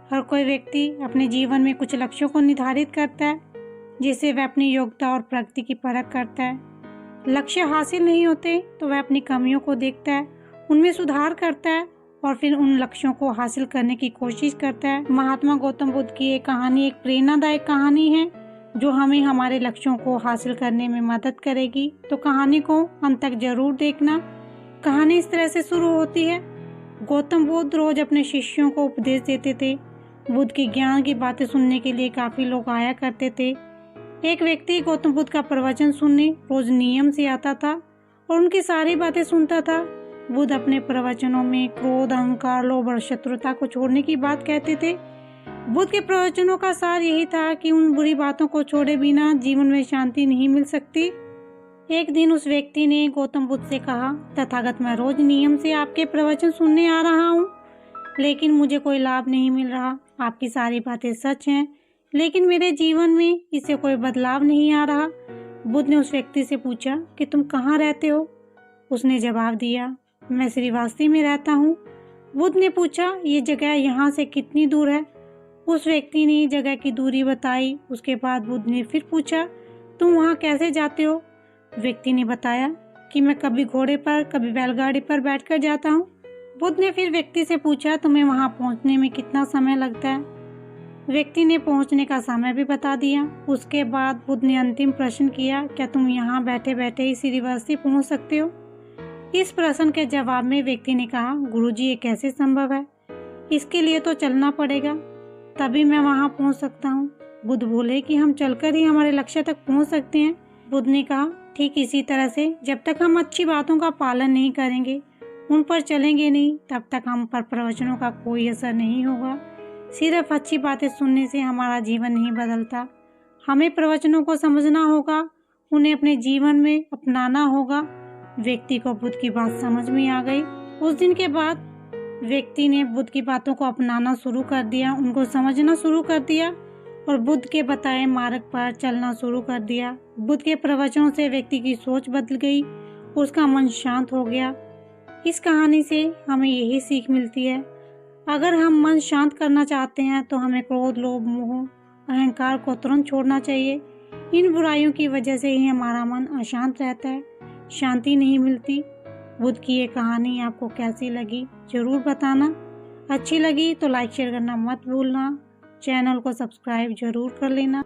हर कोई व्यक्ति अपने जीवन में कुछ लक्ष्यों को निर्धारित करता है, जिससे वह अपनी योग्यता और प्रगति की परख करता है। लक्ष्य हासिल नहीं होते तो वह अपनी कमियों को देखता है, उनमें सुधार करता है और फिर उन लक्ष्यों को हासिल करने की कोशिश करता है। महात्मा गौतम बुद्ध की एक कहानी एक प्रेरणादायक कहानी है जो हमें हमारे लक्ष्यों को हासिल करने में मदद करेगी। तो कहानी को अंत तक जरूर देखना। कहानी इस तरह से शुरू होती है। गौतम बुद्ध रोज अपने शिष्यों को उपदेश देते थे। बुद्ध की ज्ञान की बातें सुनने के लिए काफी लोग आया करते थे। एक व्यक्ति गौतम बुद्ध का प्रवचन सुनने रोज नियम से आता था और उनकी सारी बातें सुनता था। बुद्ध अपने प्रवचनों में क्रोध, अहंकार, लोभ और शत्रुता को छोड़ने की बात कहते थे। बुद्ध के प्रवचनों का सार यही था कि उन बुरी बातों को छोड़े बिना जीवन में शांति नहीं मिल सकती। एक दिन उस व्यक्ति ने गौतम बुद्ध से कहा, तथागत, मैं रोज नियम से आपके प्रवचन सुनने आ रहा हूँ, लेकिन मुझे कोई लाभ नहीं मिल रहा। आपकी सारी बातें सच हैं, लेकिन मेरे जीवन में इससे कोई बदलाव नहीं आ रहा। बुद्ध ने उस व्यक्ति से पूछा कि तुम कहाँ रहते हो? उसने जवाब दिया, मैं श्रीवास्तव में रहता हूँ। बुद्ध ने पूछा, ये जगह यहाँ से कितनी दूर है? उस व्यक्ति ने जगह की दूरी बताई। उसके बाद बुद्ध ने फिर पूछा, तुम वहाँ कैसे जाते हो? व्यक्ति ने बताया कि मैं कभी घोड़े पर, कभी बैलगाड़ी पर बैठकर जाता हूँ। बुद्ध ने फिर व्यक्ति से पूछा, तुम्हें वहाँ पहुँचने में कितना समय लगता है? व्यक्ति ने पहुँचने का समय भी बता दिया। उसके बाद बुद्ध ने अंतिम प्रश्न किया, क्या तुम यहाँ बैठे बैठे ही श्रीवास्तव पहुँच सकते हो? इस प्रश्न के जवाब में व्यक्ति ने कहा, गुरुजी, ये कैसे संभव है? इसके लिए तो चलना पड़ेगा, तभी मैं वहाँ पहुँच सकता हूँ। बुद्ध बोले कि हम चलकर ही हमारे लक्ष्य तक पहुँच सकते हैं। बुद्ध ने कहा, ठीक इसी तरह से जब तक हम अच्छी बातों का पालन नहीं करेंगे, उन पर चलेंगे नहीं, तब तक हम पर प्रवचनों का कोई असर नहीं होगा। सिर्फ अच्छी बातें सुनने से हमारा जीवन नहीं बदलता। हमें प्रवचनों को समझना होगा, उन्हें अपने जीवन में अपनाना होगा। व्यक्ति को बुद्ध की बात समझ में आ गई। उस दिन के बाद व्यक्ति ने बुद्ध की बातों को अपनाना शुरू कर दिया, उनको समझना शुरू कर दिया और बुद्ध के बताए मार्ग पर चलना शुरू कर दिया। बुद्ध के प्रवचनों से व्यक्ति की सोच बदल गई, उसका मन शांत हो गया। इस कहानी से हमें यही सीख मिलती है, अगर हम मन शांत करना चाहते हैं तो हमें क्रोध, लोभ, मोह, अहंकार को तुरंत छोड़ना चाहिए। इन बुराइयों की वजह से ही हमारा मन अशांत रहता है, शांति नहीं मिलती। बुद्ध की ये कहानी आपको कैसी लगी जरूर बताना। अच्छी लगी तो लाइक शेयर करना मत भूलना। चैनल को सब्सक्राइब जरूर कर लेना।